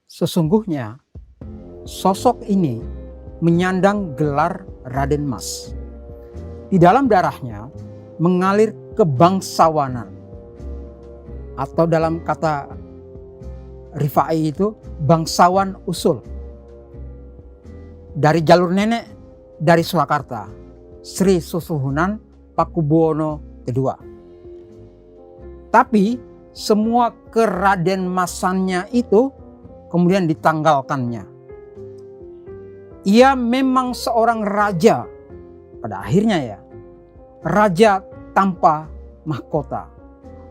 Sesungguhnya, sosok ini menyandang gelar Raden Mas. Di dalam darahnya mengalir kebangsawanan, atau dalam kata Rifai itu bangsawan usul. Dari jalur nenek, dari Surakarta, Sri Susuhunan Pakubuwono II. Tapi semua keraden masannya itu kemudian ditanggalkannya. Ia memang seorang raja pada akhirnya ya. Raja tanpa mahkota.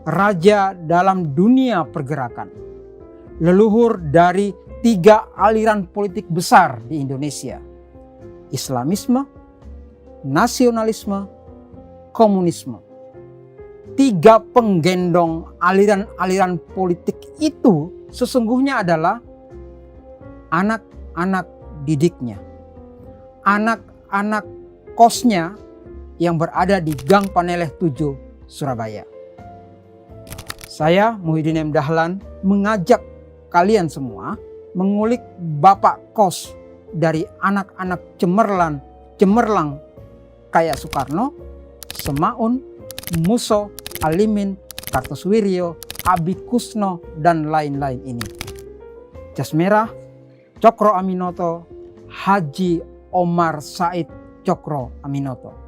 Raja dalam dunia pergerakan. Leluhur dari 3 aliran politik besar di Indonesia. Islamisme, nasionalisme, komunisme. 3 penggendong aliran-aliran politik itu sesungguhnya adalah anak-anak didiknya. Anak-anak kosnya yang berada di Gang Paneleh 7, Surabaya. Saya Muhyiddin M. Dahlan mengajak kalian semua mengulik bapak kos dari anak-anak cemerlang kayak Soekarno, Semaun, Muso, Alimin, Kartosuwiryo, Abi Kusno, dan lain-lain ini. Jas Merah, Cokro Aminoto, Haji Omar Said Cokro Aminoto.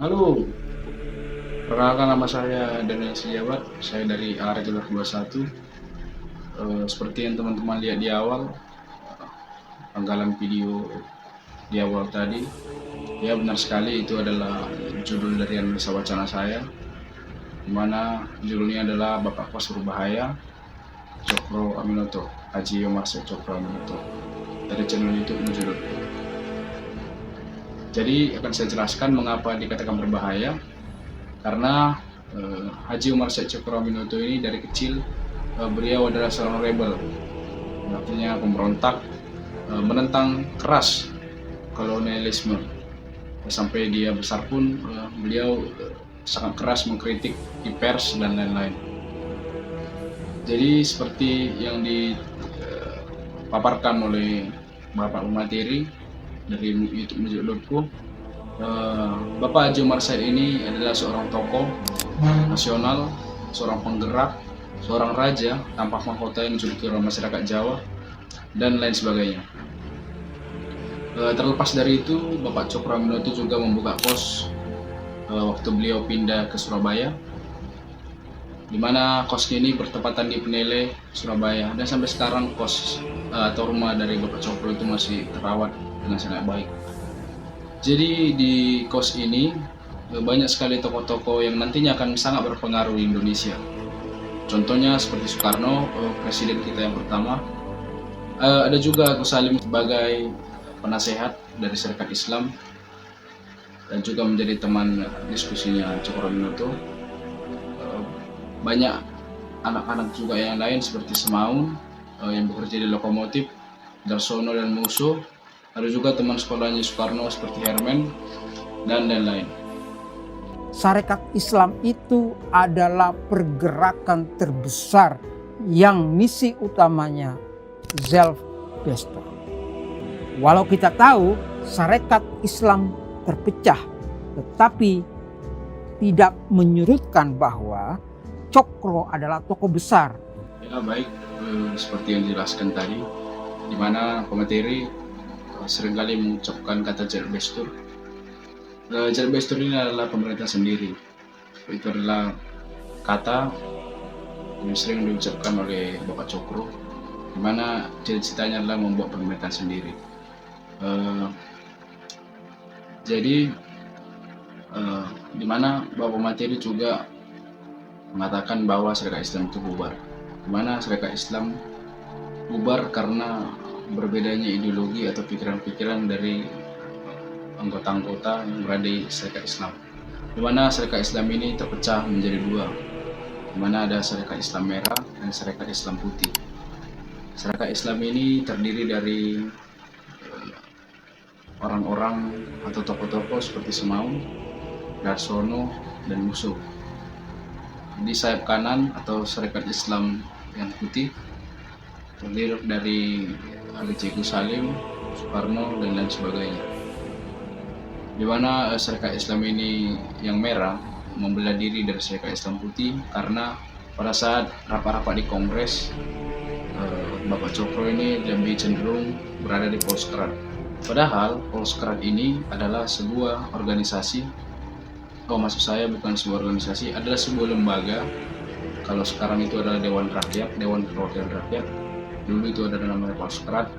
Halo, perkenalkan nama saya Daniel Setiawan, saya dari Al Regular 21. Seperti yang teman-teman lihat di awal, penggalan video di awal tadi, ya benar sekali itu adalah judul dari analisa wacana saya, dimana judulnya adalah Bapak Kos Berbahaya, Cokro Aminoto, Haji Omar Said Cokro Aminoto, dari channel YouTube Mujo.co. Jadi akan saya jelaskan mengapa dikatakan berbahaya. Karena Haji Omar Said Cokro Aminoto ini dari kecil beliau adalah seorang rebel, artinya pemberontak, menentang keras kolonialisme. Sampai dia besar pun beliau sangat keras mengkritik di pers dan lain-lain. Jadi seperti yang dipaparkan oleh Bapak Umatiri dari YouTube Mujo.co, Bapak Haji Omar Said ini adalah seorang tokoh nasional, seorang penggerak, seorang raja tanpa mahkota yang dijuluki oleh masyarakat Jawa, dan lain sebagainya. Terlepas dari itu, Bapak Cokro Aminoto juga membuka kos waktu beliau pindah ke Surabaya, di mana kos ini bertepatan di Peneleh, Surabaya, dan sampai sekarang kos atau rumah dari Bapak Cokro itu masih terawat dengan sangat baik. Jadi di kos ini banyak sekali tokoh-tokoh yang nantinya akan sangat berpengaruh di Indonesia. Contohnya seperti Soekarno, presiden kita yang pertama. Ada juga Agus Salim sebagai penasehat dari Serikat Islam dan juga menjadi teman diskusinya Cokro Aminoto. Banyak anak-anak juga yang lain seperti Semaun yang bekerja di lokomotif, Darsono dan Muso. Ada juga teman sekolahnya Soekarno seperti Herman dan lain-lain. Sarekat Islam itu adalah pergerakan terbesar yang misi utamanya self-destruct. Walau kita tahu Sarekat Islam terpecah, tetapi tidak menyurutkan bahwa Cokro adalah tokoh besar. Ya baik, seperti yang dijelaskan tadi, di mana pemateri seringkali mengucapkan kata Jalbestur. Jalbestur ini adalah pemerintah sendiri. Itu adalah kata yang sering diucapkan oleh Bapak Cokro, di mana cita-citanya adalah membuat pemerintahan sendiri. Jadi di mana Bapak Materi juga mengatakan bahwa Serikat Islam itu bubar. Di mana Serikat Islam bubar karena berbedanya ideologi atau pikiran-pikiran dari anggota-anggota yang berada di Serikat Islam, di mana Serikat Islam ini terpecah menjadi 2, di mana ada Syarikat Islam Merah dan Syarikat Islam Putih. Syarikat Islam ini terdiri dari orang-orang atau tokoh-tokoh seperti Semaun, Darsono, dan Musuh. Di sayap kanan atau Syarikat Islam yang Putih terdiri dari Habib Salim, Soekarno, dan lain sebagainya. Di mana Syarikat Islam ini yang merah membelah diri dari Syarikat Islam Putih karena pada saat rapat-rapat di Kongres, Bapak Cokro ini lebih cenderung berada di Polskrat. Padahal Polskrat ini adalah sebuah organisasi, maksud saya bukan sebuah organisasi, adalah sebuah lembaga. Kalau sekarang itu adalah Dewan Rakyat, Dewan Perwakilan Rakyat. Dulu itu ada namanya Polskrat.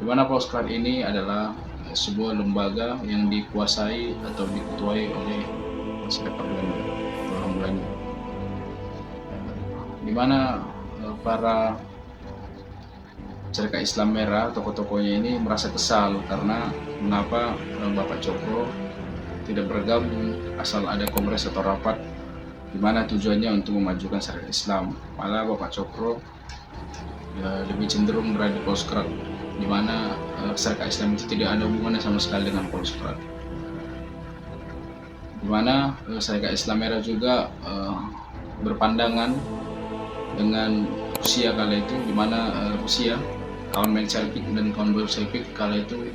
Di mana Polskrat ini adalah sebuah lembaga yang dikuasai atau diketuai oleh masyarakat Belanda atau orang Belanda, di mana para Syarikat Islam Merah, tokoh-tokohnya ini merasa kesal karena mengapa Bapak Cokro tidak bergabung asal ada kongres atau rapat di mana tujuannya untuk memajukan syariat Islam. Malah Bapak Cokro lebih cenderung berada di Polskrat, di mana Syarikat Islam itu tidak ada hubungannya sama sekali dengan Polskrat. Di mana Syarikat Islam Merah juga berpandangan dengan Rusia kala itu, di mana Rusia, kawan Menshevik dan kawan Bolshevik kala itu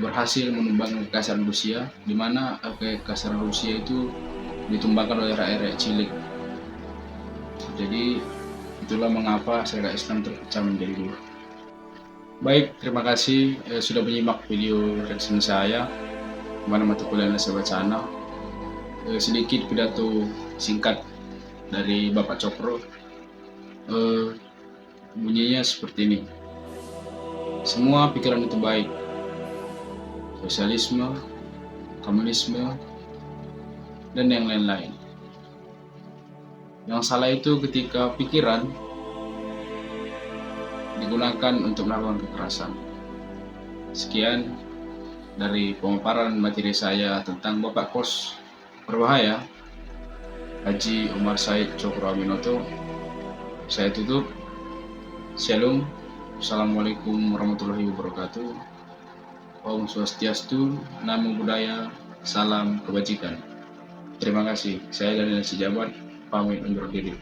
berhasil menumbang kekaisaran Rusia, di mana kekaisaran Rusia itu ditumbangkan oleh rakyat-rakyat cilik. Jadi itulah mengapa Syarikat Islam terpecah menjadi dua. Baik, terima kasih sudah menyimak video reaction saya di mana mata kuliah saya Wacana. Sedikit pidato singkat dari Bapak Cokro. Bunyinya seperti ini. Semua pikiran itu baik. Sosialisme, komunisme, dan yang lain-lain. Yang salah itu ketika pikiran digunakan untuk melakukan kekerasan. Sekian dari pemaparan materi saya tentang Bapak Kos berbahaya, Haji Umar Said Cokro Aminoto. Saya tutup. Shalom. Assalamualaikum warahmatullahi wabarakatuh. Om Swastiastu, Namo Buddhaya, salam kebajikan. Terima kasih. Saya Daniel Sijabat, pamit undur diri.